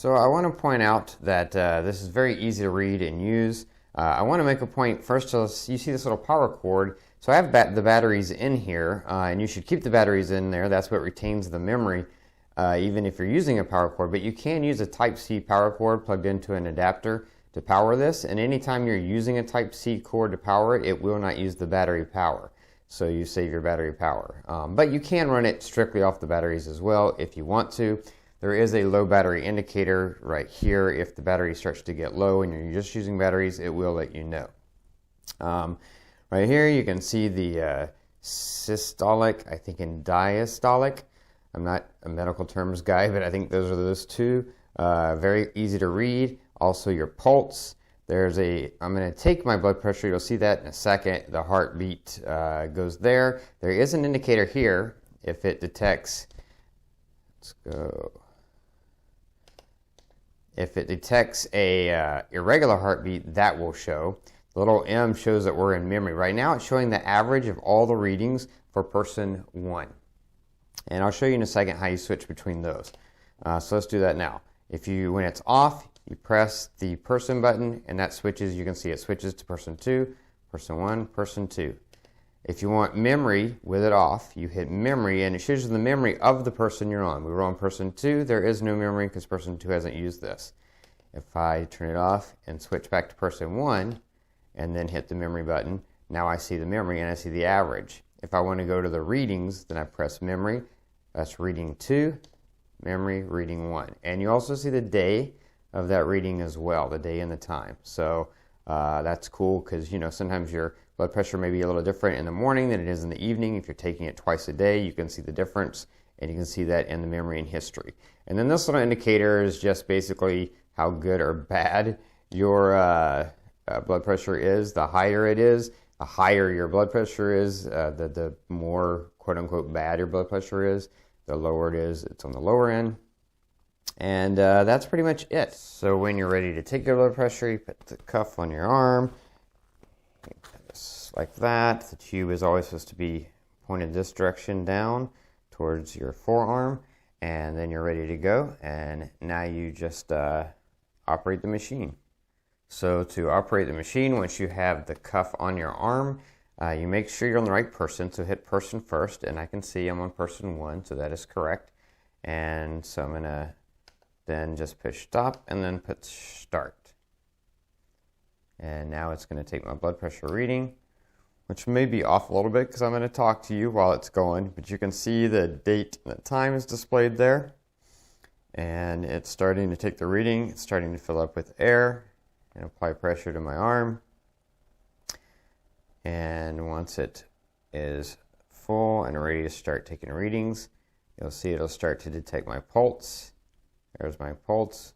So I want to point out that this is very easy to read and use. I want to make a point first. You see this little power cord. So I have the batteries in here, and you should keep the batteries in there. That's what retains the memory, even if you're using a power cord. But you can use a Type-C power cord plugged into an adapter to power this. And anytime you're using a Type-C cord to power it, it will not use the battery power. So you save your battery power. But you can run it strictly off the batteries as well if you want to. There is a low battery indicator right here. If the battery starts to get low and you're just using batteries, it will let you know. Right here you can see the systolic, I think, and diastolic. I'm not a medical terms guy, but I think those are those two. Very easy to read. Also your pulse. I'm going to take my blood pressure. You'll see that in a second. The heartbeat goes there. There is an indicator here if it detects. Let's go. If it detects a irregular heartbeat, that will show. The little M shows that we're in memory. Right now it's showing the average of all the readings for person 1. And I'll show you in a second how you switch between those. So let's do that now. When it's off, you press the person button and that switches. You can see it switches to person 2, person 1, person 2. If you want memory with it off, you hit memory and it shows you the memory of the person you're on. We were on person 2. There is no memory because person 2 hasn't used this. If I turn it off and switch back to person 1 and then hit the memory button, now I see the memory and I see the average. If I want to go to the readings, then I press memory. That's reading 2, memory, reading 1. And you also see the day of that reading as well, the day and the time. So that's cool because, sometimes your blood pressure may be a little different in the morning than it is in the evening. If you're taking it twice a day, you can see the difference, and you can see that in the memory and history. And then this little indicator is just basically how good or bad your blood pressure is. The higher it is, the higher your blood pressure is, the more quote-unquote bad your blood pressure is. The lower it is, it's on the lower end. And that's pretty much it. So when you're ready to take your blood pressure, you put the cuff on your arm, just like that. The tube is always supposed to be pointed this direction down towards your forearm, and then you're ready to go. And now you just operate the machine. So to operate the machine, once you have the cuff on your arm, you make sure you're on the right person. So hit person first, and I can see I'm on person 1, so that is correct. And so I'm going to then just push stop and then put start. And now it's going to take my blood pressure reading, which may be off a little bit because I'm going to talk to you while it's going, but you can see the date and the time is displayed there. And it's starting to take the reading. It's starting to fill up with air and apply pressure to my arm. And once it is full and ready to start taking readings, you'll see it'll start to detect my pulse. There's my pulse.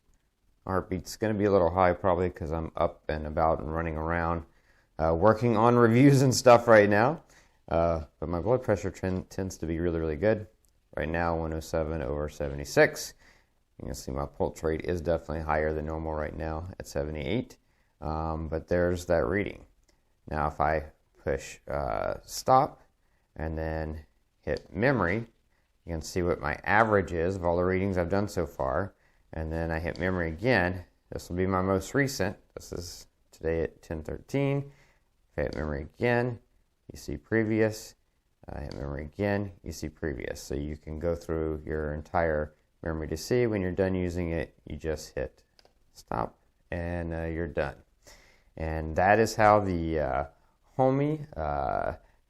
Heartbeat's going to be a little high probably because I'm up and about and running around working on reviews and stuff right now. But my blood pressure tends to be really, really good. Right now, 107/76. You can see my pulse rate is definitely higher than normal right now at 78. But there's that reading. Now if I push stop and then hit memory, you can see what my average is of all the readings I've done so far. And then I hit memory again. This will be my most recent. This is today at 10:13. If I hit memory again, you see previous. I hit memory again, you see previous. So you can go through your entire memory to see. When you're done using it, you just hit stop and you're done. And that is how the Homiee,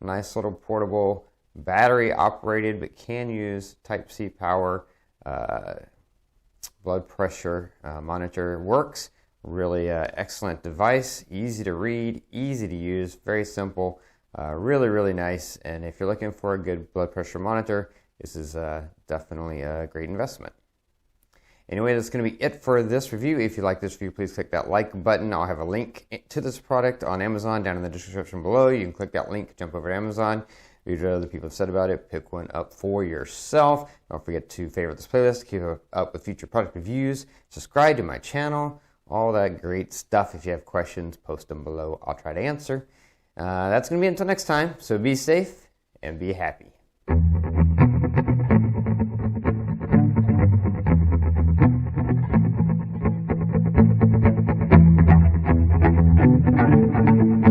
nice little portable battery operated but can use Type-C power blood pressure monitor works. Really excellent device, easy to read, easy to use, very simple, really, really nice. And if you're looking for a good blood pressure monitor, this is definitely a great investment. Anyway, that's going to be it for this review. If you like this review, please click that like button. I'll have a link to this product on Amazon down in the description below. You can click that link, jump over to Amazon, read what other people have said about it, pick one up for yourself. Don't forget to favorite this playlist, keep up with future product reviews, subscribe to my channel, all that great stuff. If you have questions, post them below. I'll try to answer. That's going to be it until next time. So be safe and be happy. you.